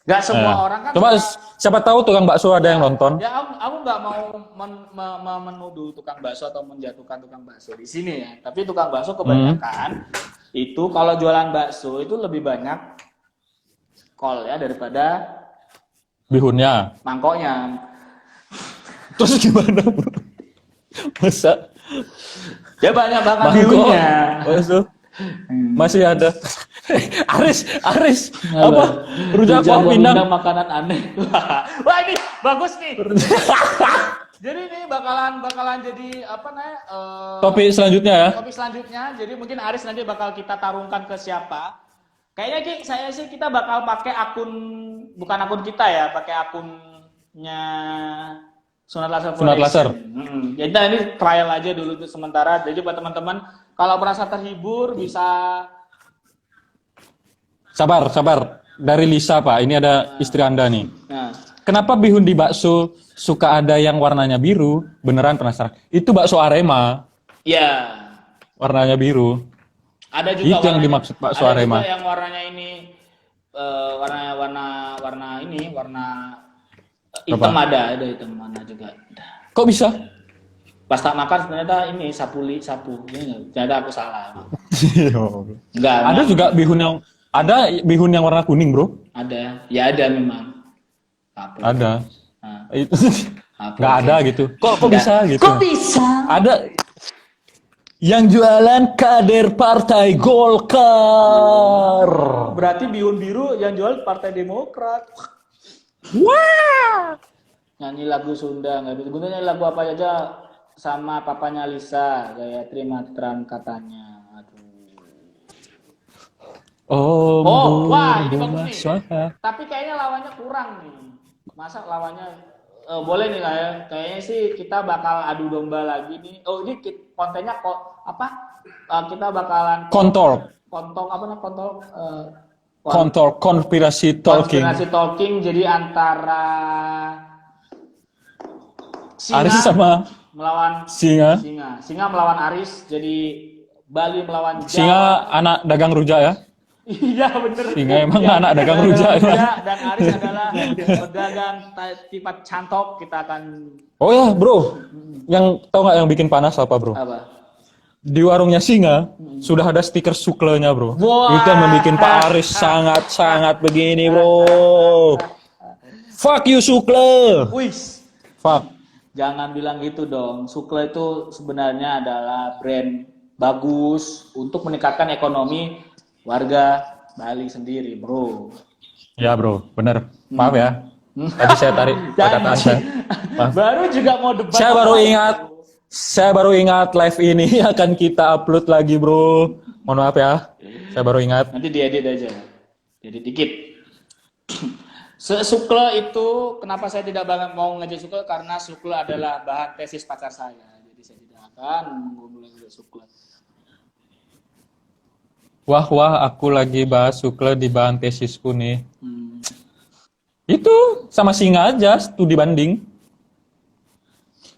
nggak semua orang kan. Coba siapa tahu tukang bakso ada yang nonton. Ya, aku nggak mau menuduh tukang bakso atau menjatuhkan tukang bakso di sini ya. Tapi tukang bakso kebanyakan itu kalau jualan bakso itu lebih banyak kol ya daripada Bihunnya. mangkoknya. Terus gimana, bro? Masa Ya banyak banget bihunnya. bakso masih ada. Aris, apa? Rujak Pinang. Makanan aneh. Wah ini bagus nih. Jadi ini bakalan jadi apa namanya? Topik selanjutnya ya. Topik selanjutnya. Jadi mungkin Aris nanti bakal kita tarungkan ke siapa? Kayaknya saya sih kita bakal pakai bukan akun kita ya, pakai akunnya Sunat Laser. Jadi ini trial aja dulu tuh sementara. Jadi buat teman-teman kalau merasa terhibur bisa sabar. Dari Lisa, Pak. Ini ada istri Anda nih. Kenapa bihun di bakso suka ada yang warnanya biru? Beneran penasaran. Itu bakso Arema. Iya. Warnanya biru. Ada juga itu yang dimaksud bakso Arema. Ada juga yang warnanya ini warna hitam. Ada hitam mana juga. Kok bisa? Pas tak makan ternyata ini sapu. Ternyata aku salah. Enggak. Ada juga bihun yang warna kuning, bro. Ada. Ya ada memang. Ada. Itu nggak ada gitu. Kok bisa gitu? Kok bisa? Ada yang jualan kader Partai Golkar. Berarti bihun biru yang jual Partai Demokrat. Wah. Nyanyi lagu Sunda, nggak bisa. Nyanyi lagu apa aja sama papanya Lisa, kayak terima terang katanya. Aduh. Wah, ini bagus nih. Tapi kayaknya lawannya kurang nih. Masa lawannya boleh nih lah ya. Kayaknya sih kita bakal adu domba lagi nih. Oh, ini kontennya kok apa? Kita bakalan kontol apa namanya? Kontol konspirasi talking. konspirasi talking, jadi antara Aris singa sama melawan singa. singa melawan Aris, jadi Bali melawan Jawa. Singa anak dagang rujak ya. Iya bener. Singa emang Iya, anak dagang rujak emang. dan Aris adalah pedagang tipat cantok. Kita akan Oh ya bro, yang tahu nggak yang bikin panas apa bro? apa? Di warungnya singa sudah ada stiker suklenya bro. Wah. Itu yang membuat Pak Aris sangat begini bro. Fuck you sukle. Wis. Fuck. Jangan bilang gitu dong. Sukle itu sebenarnya adalah brand bagus untuk meningkatkan ekonomi warga Bali sendiri, bro. Ya bro, bener. Maaf ya. Tadi saya tarik perkataan saya. Maaf. Baru juga mau debat. Saya baru ingat live ini akan kita upload lagi bro. Mohon maaf ya. Saya baru ingat. Nanti diedit aja. Diedit dikit. Sukle itu, kenapa saya tidak banget mau ngejek sukle? Karena sukle adalah bahan tesis pacar saya. Jadi saya tidak akan mulai ngejek sukle. Wah, aku lagi bahas sukle di bahan tesisku nih. Itu sama singa aja, studi banding.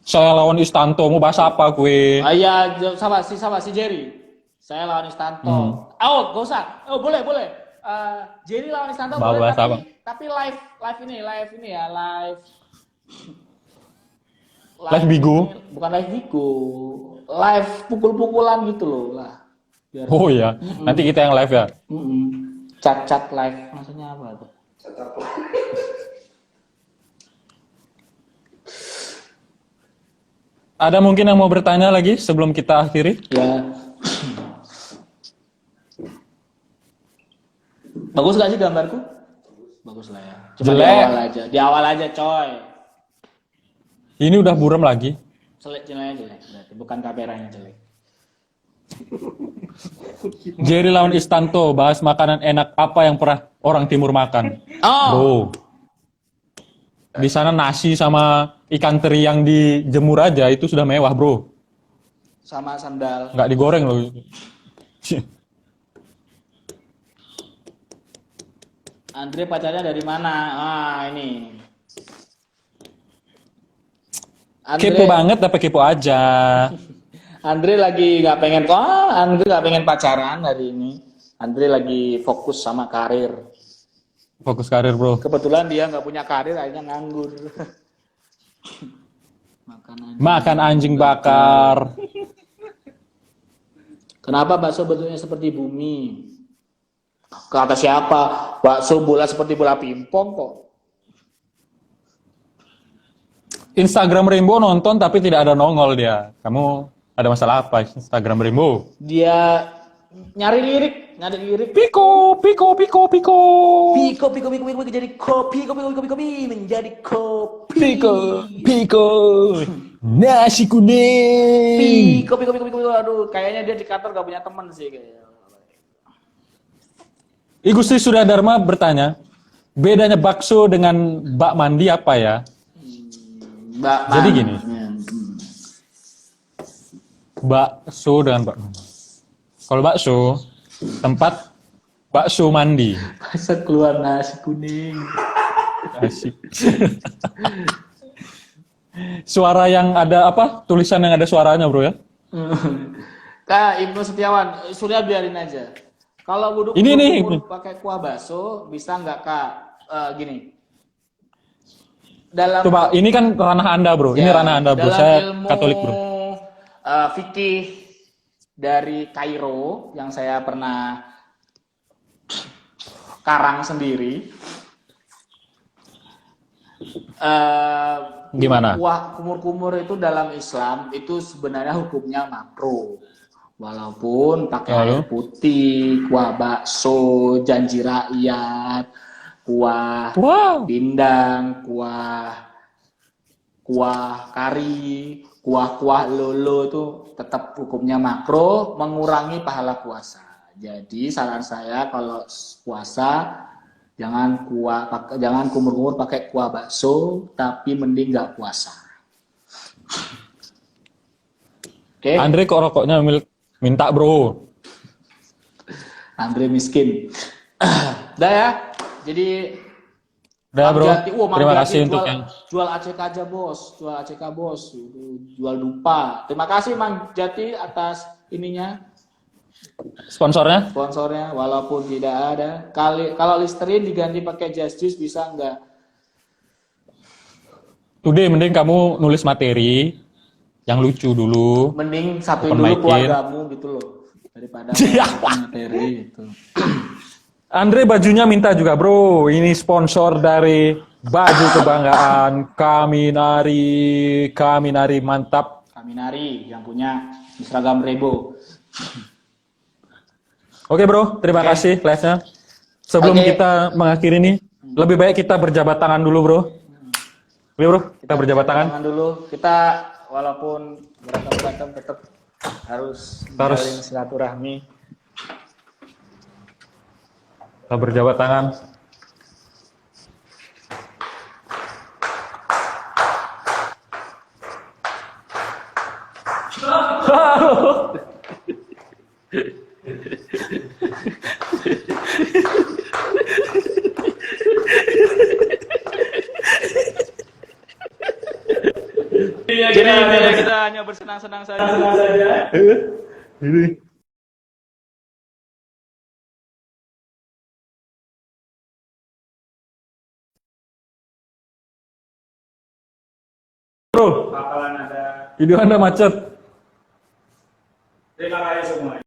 Saya lawan Istanto, mau bahas apa gue? Ya, sama si Jerry. Saya lawan Istanto. Oh, gak usah. Oh, boleh. Jerry lawan Istanto boleh, tapi live ya, live Bigo. Bukan live Bigo. Live pukul-pukulan gitu loh lah. Biar oh ya, nanti kita yang live ya. Cat live, maksudnya apa tuh? Ada mungkin yang mau bertanya lagi sebelum kita akhiri? Ya. Bagus gak sih gambarku? Bagus lah ya. Cuma Jelek. Di awal aja, coy. Ini udah buram lagi. Jelek berarti, bukan kameranya jelek. Jerry lawan Istanto, bahas makanan enak apa yang pernah orang timur makan. Oh. Bro. Di sana nasi sama ikan teri yang dijemur aja itu sudah mewah, bro. Sama sandal. Nggak digoreng loh. Andre pacarnya dari mana? Ini. Andre, Kepo banget tapi kepo aja. Andre lagi nggak pengen Andre nggak pengen pacaran hari ini. Andre lagi fokus sama karir. Fokus karir, bro. Kebetulan dia nggak punya karir, akhirnya nganggur. Makan anjing bakar. Kenapa bakso bentuknya seperti bumi? Kata siapa? Bakso bola seperti bola pingpong kok. Instagram Rainbow nonton tapi tidak ada nongol dia. Kamu ada masalah apa Instagram Rainbow? Dia nyari lirik. Piko Jadi kopi menjadi kopi. Piko. Nasi kuning. Kopi. Aduh, kayaknya dia di kantor gak punya teman sih kayaknya. Gusti Surya Dharma bertanya, bedanya bakso dengan bak mandi apa ya? Jadi gini. Bakso dengan bak mandi. Kalau bakso, tempat bakso mandi. Masa keluar nasi kuning. Asik. Suara yang ada apa? Tulisan yang ada suaranya, bro ya? Kak Ibnu Setiawan, Surya biarin aja. Kalau buduk pakai kuah bakso, bisa nggak Kak? Gini. Dalam coba, ini kan ranah Anda, bro. Ini ranah Anda, bro. Saya Katolik, bro. Fikih dari Kairo yang saya pernah karang sendiri. Gimana? Kuah kumur-kumur itu dalam Islam itu sebenarnya hukumnya makruh. Walaupun pakai air putih, kuah bakso, janji rakyat, kuah pindang, kuah kari, kuah lolo itu tetap hukumnya makruh, mengurangi pahala puasa. Jadi saran saya kalau puasa jangan kumur-kumur pakai kuah bakso, tapi mending nggak puasa. Oke. Andre kok rokoknya minta, bro. Andre miskin. Udah ya. Jadi Udah Mang bro, Jati, Mang terima Jati kasih untuk yang jual ACK aja bos, jual ACK bos, jual dupa. Terima kasih Mang Jati atas ininya, sponsornya. sponsornya, walaupun tidak ada. Kalau Listerine diganti pakai Just Juice bisa nggak? Today mending kamu nulis materi yang lucu dulu. Mending satuin Open dulu mic-in. keluargamu gitu loh, daripada materi gitu. Andre bajunya minta juga bro, ini sponsor dari baju kebanggaan Kaminari mantap. Kaminari yang punya seragam Rebo. Oke bro, terima kasih live-nya. Sebelum Oke. kita mengakhiri ini, lebih baik kita berjabat tangan dulu bro. Oke bro, kita berjabat tangan. Dulu. Kita walaupun berantem-berantem tetap harus menjalin silaturahmi. Kita berjabat tangan. Jadi kita hanya bersenang-senang saja. Ini. Bro, Bakalan ada. video Anda macet. Terima kasih semua.